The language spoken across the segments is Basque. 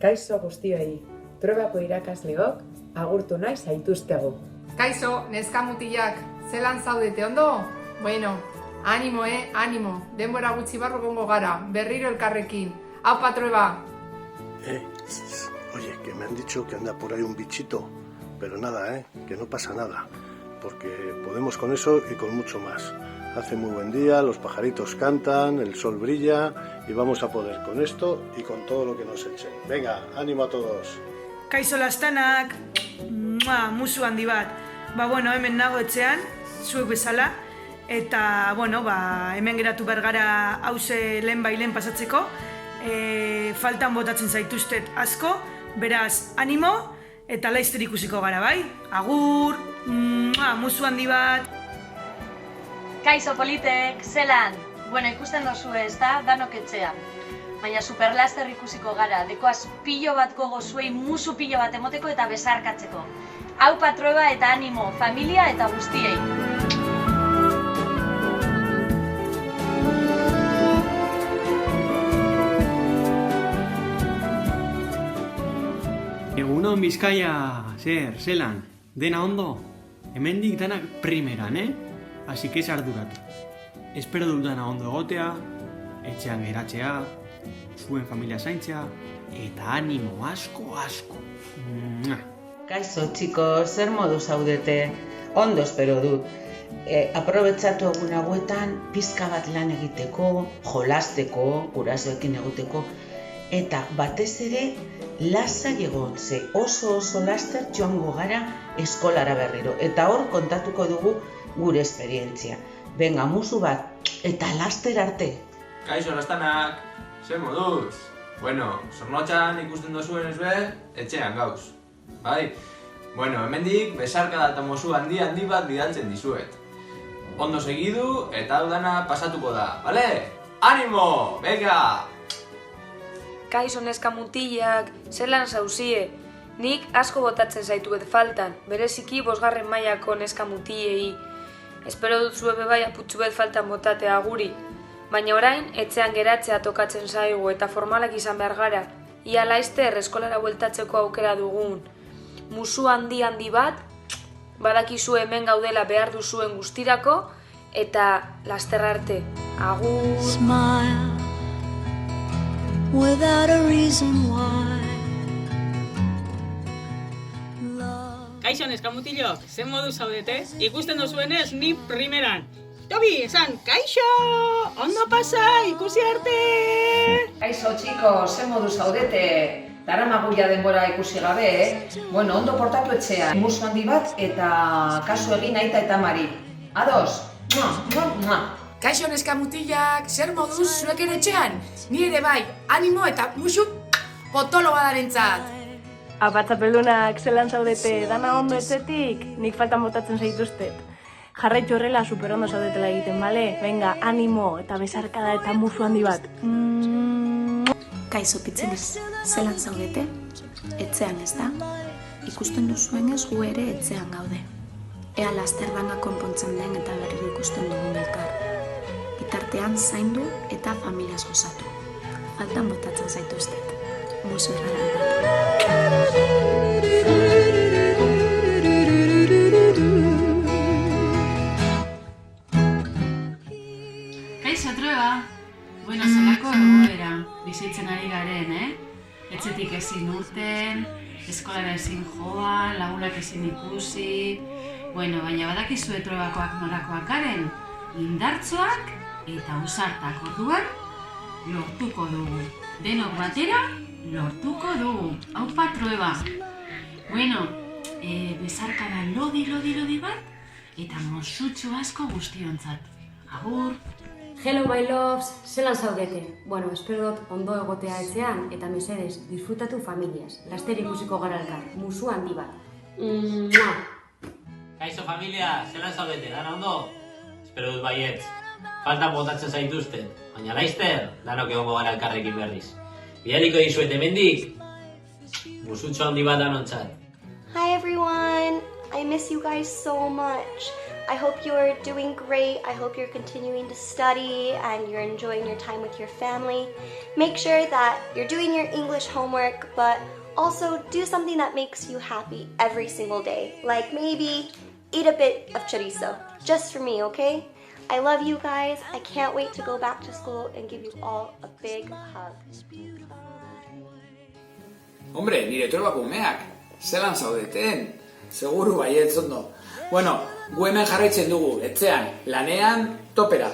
Kaixo guztioi, trebako irakasleok agurtu nahi zaituztegu. Kaixo, neska mutilak, zelan zaudete ondo? Bueno, animo, animo, denbora gutxi barro gongo gara, berriro elkarrekin. Hau patrueba! Oye, que me han dicho que anda por ahí un bichito, pero nada, que no pasa nada, porque podemos con eso y con mucho más. Hace muy buen día, los pajaritos cantan, el sol brilla y vamos a poder con esto y con todo lo que nos echen. Venga, ánimo a todos. Kaixo lastanak, musu handi bat. Bueno, hemen nago etxean, zuek bezala, eta, hemen geratu bergara hauze lehen pasatzeko. Faltan botatzen zaituztet asko, beraz, animo, eta laizter ikusiko gara, bai? Agur, musu handi bat. Kaixo politek, zelan? Ikusten dozu ez da, danok etxean. Baina superlaster ikusiko gara, dekoaz pilo bat gogo zuei musu pilo bat emoteko eta besarkatzeko. Hau patrueba eta animo, familia eta guztiei. Egunon Bizkaia, zelan, dena ondo? Hemendik danak primeran, Así que ez arduratu. Espero dut dana ondo egotea, etxean geratzea, zuen familia zaintzea, eta animo asko. Kaixo, txiko, zer modu zaudete? Ondo espero dut. Aprobetxatu egun hauetan pizka bat lan egiteko, jolasteko, gurasoekin egoteko, eta batez ere lasai egon, ze oso laster joango gara eskolara berriro. Eta hor kontatuko dugu gure esperientzia. Venga, musu bat, eta laster arte. Kaixo, lastanak, zer moduz? Bueno, zornotxan ikusten dozuen ez be, etxean gauz. Bai? Bueno, hemendik besarkada eta mozu handi bat bidaltzen dizuet. Ondo segidu eta hau dana pasatuko da, bale? Animo! Venga! Kaixo neska mutilak, zelan zauzie. Nik asko botatzen zaituet faltan, bereziki 5. mailako neska mutilei. Espero dut zuebe bai aputxubet faltan botatea guri. Baina orain, etxean geratzea tokatzen zaigu eta formalak izan behar gara. Ia laizter eskolara bueltatzeko aukera dugun. Musu handi bat, badakizu hemen gaudela behar duzuen guztirako, eta laster arte. Agur! Smile without a reason why. Kaixo neskamutilok, zen modu zaudete? Ikusten dozuenez, ni primeran. Tobi, esan, kaixo! Ondo pasa, ikusi arte! Kaixo, txiko, zen modu zaudete? Daramaguia denbora ikusi gabe, ondo portatu etxean. Musu handi bat eta kasu egin aita eta mari. Ados! Kaixo neskamutilak, zer moduz zuek ere etxean? Ni ere bai, animo eta musu potolo badarentzat. Apatzapelunak, zelan zaudete, dana ondo etxetik, nik faltan botatzen zaituztet. Jarraitxo horrela superondo zaudetela egiten, bale? Venga, animo eta besarkada eta musu handi bat. Kaixo pitzenak, zelan zaudete? Etxean ez da? Ikusten duzuenez gu ere etxean gaude. Ea laster dana konpontzen den eta berriro ikusten dugun elkar. Bitartean zaindu eta familiaz gozatu. Faltan botatzen zaituztet. Musu erraran bat. Kaixo, Trueba! Zelako egoera bizitzen ari garen, Etxetik ezin urten, eskolara ezin joan, lagunak ezin ikusi... Baina badakizue Truebakoak norakoak garen, indartzoak eta ausartak orduan lortuko dugu. Denok batera lortuko dugu. Aupa Trueba! Besarkada lodi bat eta mosutxo asko guztiontzat. Agur! Hello my loves, zelan zaudete? Espero dut ondo egotea etxean eta mesedez, disfrutatu familias. Laster ikusiko gara elkar, musu handi bat. Kaixo familia, zelan zaudete, dana ondo? Espero dut baietz. Faltan botatzen zaituzten, baina laizter, danok egongo gara elkarrekin berriz. Bidaliko dizuet hemendik, musutxo handi bat danontzat. Hi everyone, I miss you guys so much. I hope you're doing great. I hope you're continuing to study and you're enjoying your time with your family. Make sure that you're doing your English homework, but also do something that makes you happy every single day. Like maybe eat a bit of chorizo, just for me, okay? I love you guys. I can't wait to go back to school and give you all a big hug. Hombre, nire trobako umeak, zelan zaudeten? Seguru baietz ondo. Bueno, gu hemen jarraitzen dugu, etxean, lanean, topera.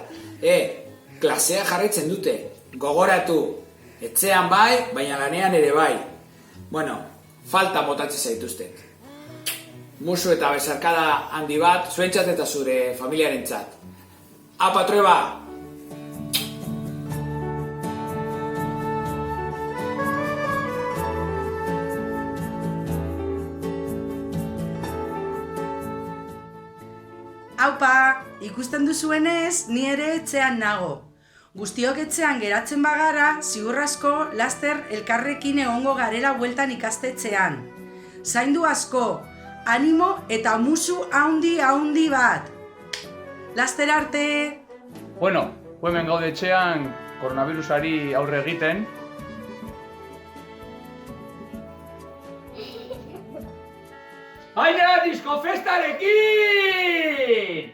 Klasea jarraitzen dute, gogoratu. Etxean bai, baina lanean ere bai. Bueno, falta botatzen zaituztet. Musu eta besarkada handi bat, zuentzat eta zure familiarentzat. Apa, Trueba! Aupa, ikusten duzuenez, ni ere etxean nago. Guztiok etxean geratzen bagara, ziur asko laster elkarrekin egongo garela bueltan ikastetxean. Zaindu asko, animo eta musu haundi bat. Laster arte! Bueno, hemen gaude etxean koronavirusari aurre egiten. Aina, disko festarekin!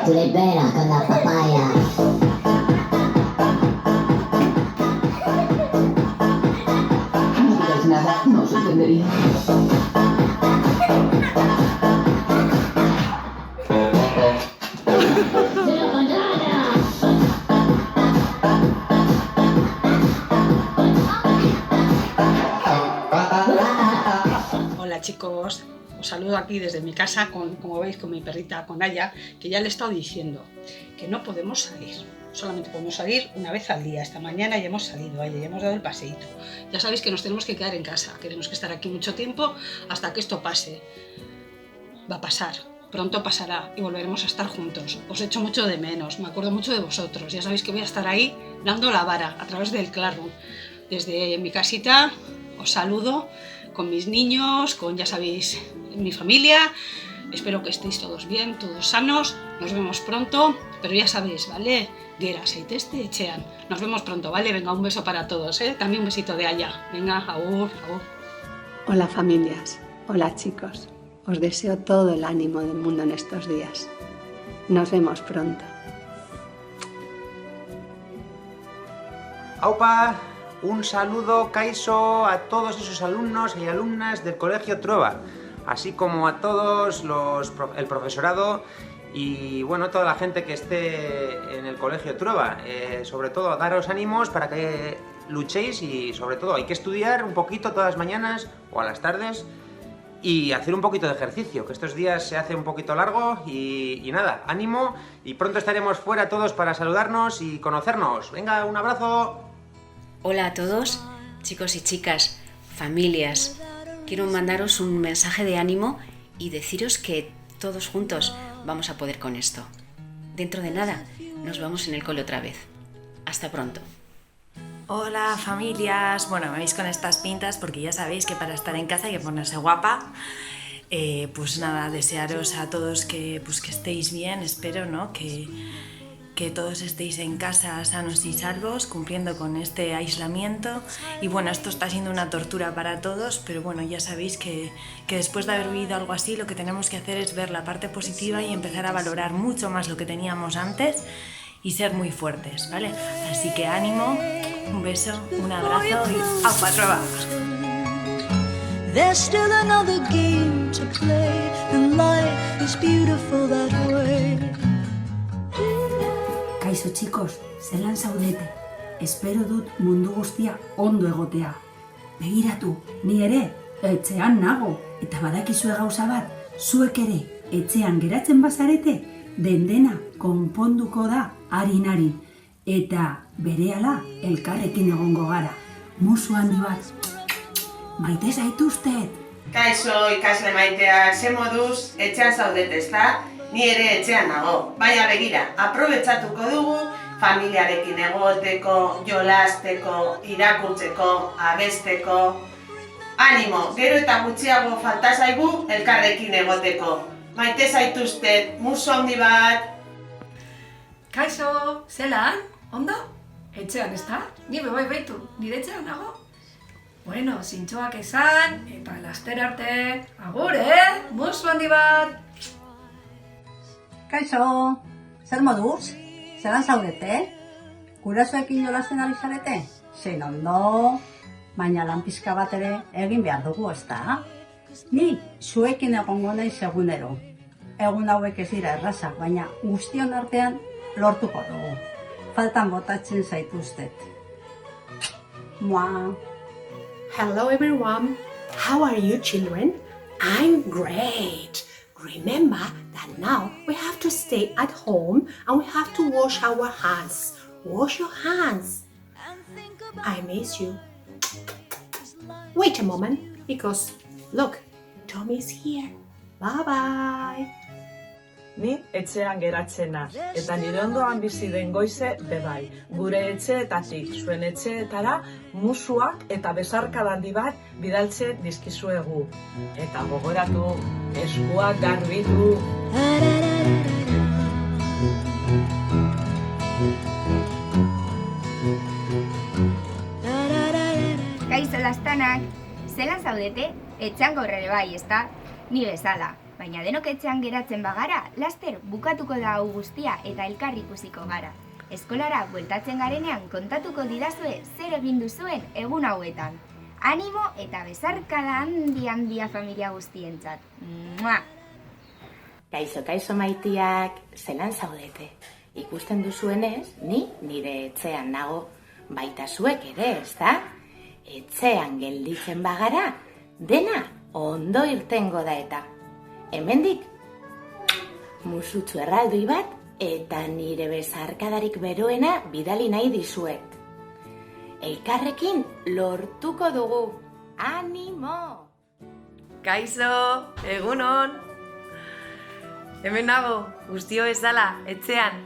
Tú le pegas con la papaya. No digas nada, no se entendería. Hola chicos, os saludo aquí desde mi casa, como veis, con mi perrita, con Aya, que ya le he estado diciendo que no podemos salir. Solamente podemos salir una vez al día. Esta mañana ya hemos salido, ya hemos dado el paseíto. Ya sabéis que nos tenemos que quedar en casa, tenemos que estar aquí mucho tiempo hasta que esto pase. Va a pasar, pronto pasará y volveremos a estar juntos. Os echo mucho de menos, me acuerdo mucho de vosotros. Ya sabéis que voy a estar ahí dando la vara a través del Classroom. Desde mi casita os saludo con mis niños, con, ya sabéis, mi familia. Espero que estéis todos bien, todos sanos. Nos vemos pronto, pero ya sabéis, ¿vale? Gera, zaitezte etxean. Nos vemos pronto, ¿vale? Venga, un beso para todos, ¿eh? También un besito de Aya. Venga, agur, agur. Hola familias, hola chicos. Os deseo todo el ánimo del mundo en estos días. Nos vemos pronto. Aupa, un saludo kaixo a todos esos alumnos y alumnas del Colegio Trueba, así como a todos el profesorado y bueno, toda la gente que esté en el Colegio Trueba. Sobre todo daros ánimos para que luchéis y sobre todo hay que estudiar un poquito todas las mañanas o a las tardes y hacer un poquito de ejercicio, que estos días se hace un poquito largo y nada, ánimo y pronto estaremos fuera todos para saludarnos y conocernos. Venga, un abrazo. Hola a todos, chicos y chicas, familias. Quiero mandaros un mensaje de ánimo y deciros que todos juntos vamos a poder con esto. Dentro de nada, nos vemos en el cole otra vez. Hasta pronto. Hola familias, bueno, me veis con estas pintas porque ya sabéis que para estar en casa hay que ponerse guapa. Pues nada, desearos a todos que estéis bien, espero, ¿no? Que todos estéis en casa sanos y salvos, cumpliendo con este aislamiento. Y bueno, esto está siendo una tortura para todos, pero bueno, ya sabéis que después de haber vivido algo así, lo que tenemos que hacer es ver la parte positiva y empezar a valorar mucho más lo que teníamos antes y ser muy fuertes, ¿vale? Así que ánimo, un beso, un abrazo y ¡aupa, Trueba! There's still another game to play, and life is beautiful that way. Kaixo chicos, zelan zaudete. Espero dut mundu guztia ondo egotea. Begiratu, ni ere etxean nago, eta badakizue gauza bat, zuek ere etxean geratzen bazarete, dena konponduko da harin, eta berehala elkarrekin egongo gara. Musu handi bat, maite zaituztet. Kaixo ikasle maiteak, ze moduz etxean zaudete, ezta? Ni ere etxean nago, baina begira, aprobetxatuko dugu familiarekin egoteko, jolasteko, irakurtzeko, abesteko. Animo, gero eta gutxiago falta zaigu elkarrekin egoteko. Maite zaituztet, musu handi bat. Kaixo, zelan? Ondo? Etxean, ezta? Ni bai baitu, nire etxean nago. Bueno, zintxoak esan, eta laster arte. Agur, musu handi bat! Kaixo, zer moduz? Zelan zaudete? Gurasoekin jolasten ari zarete? Zein ondo, baina lan pixka bat ere egin behar dugu, ezta? Ni zuekin egongo naiz egunero. Egun hauek ez dira errazak, baina guztion artean lortuko dugu. Faltan botatzen zaituztet. Mua. Hello everyone, how are you children? I'm great. Remember that now we have to stay at home and we have to wash our hands. Wash your hands. I miss you. Wait a moment, because look, Tommy's here. Bye bye. Ni etxean geratzen naz, eta nire ondoan bizi den goize bebai. Gure etxeetatik zuen etxeetara musuak eta besarkada handi bat bidaltzen dizkizuegu. Eta gogoratu, eskuak garbitu. Kaixo lastanak, zelan zaudete? Etxean gaur ere bai, ezta? Ni bezala. Baina denok etxean geratzen bagara, laster bukatuko da hau guztia eta elkar ikusiko gara. Eskolara bueltatzen garenean kontatuko didazue zer egin duzuen egun hauetan. Animo eta besarkada handia familia guztientzat. Mua! Kaixo maitiak, zelan zaudete? Ikusten duzuenez, ni nire etxean nago, baita zuek ere, ezta? Etxean gelditzen bagara, dena ondo irtengo da eta. Hemendik, musutxu erraldoi bat eta nire besarkadarik beroena bidali nahi dizuet. Elkarrekin lortuko dugu. Animo! Kaixo, egunon! Hemen nago, guztio bezala, etxean.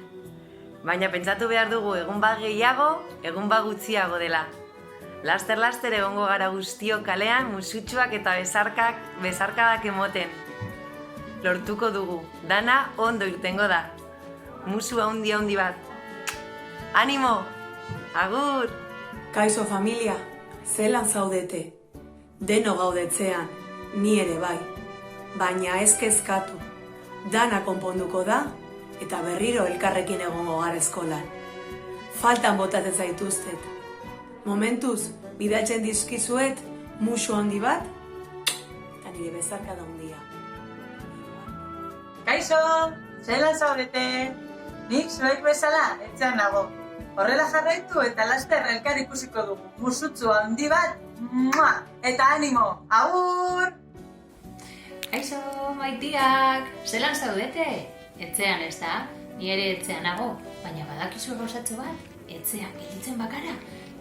Baina pentsatu behar dugu egun bat gehiago, egun bat gutxiago dela. Laster egongo gara guztio kalean musutxuak eta besarkadak emoten. Lortuko dugu, dana ondo irtengo da. Musu handi bat. Animo! Agur! Kaixo familia, zelan zaudete? Deno gaudetzean, ni ere bai. Baina ez kezkatu. Dana konponduko da, eta berriro elkarrekin egongo gara eskolan. Faltan botatzen zaituztet. Momentuz, bidaltzen dizkizuet, musu handi bat, eta nire besarkada handia. Kaixo, zelan zaudete? Nik zuek bezala etxean nago. Horrela jarraitu eta laster elkar ikusiko dugu. Musutxu handi bat, eta animo, agur! Kaixo, maitiak, zelan zaudete? Etxean ez da, ni ere etxean nago, baina badakizu gauzatxo bat, etxean gelditzen bakara,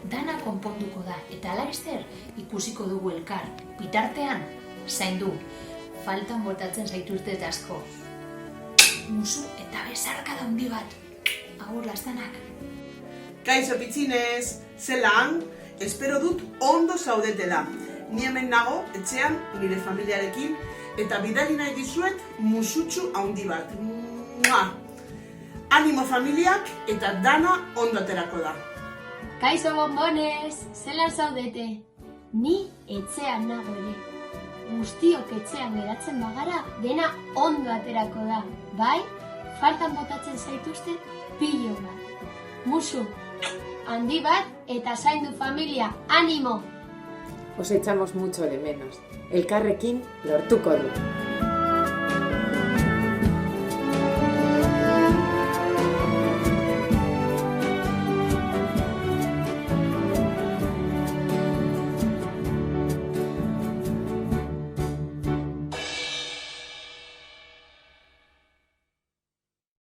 dana konponduko da, eta laster ikusiko dugu elkar. Bitartean, zaindu, faltan botatzen zaituztet asko. Musu eta besarkada handi bat. Agur lastanak. Kaixo pitxinez, zelan, espero dut ondo zaudetela. Ni hemen nago, etxean, nire familiarekin, eta bidali nahi dizuet musutxu handi bat. Animo familiak eta dana ondo aterako da. Kaixo bombonez, zelan zaudete? Ni etxean nago ere. Guztiok etxean geratzen bagara, dena ondo aterako da. Bai, faltan botatzen zaituzte pilo bat. Musu, handi bat eta zaindu familia, animo! Os echamos mucho de menos. Elkarrekin lortuko du.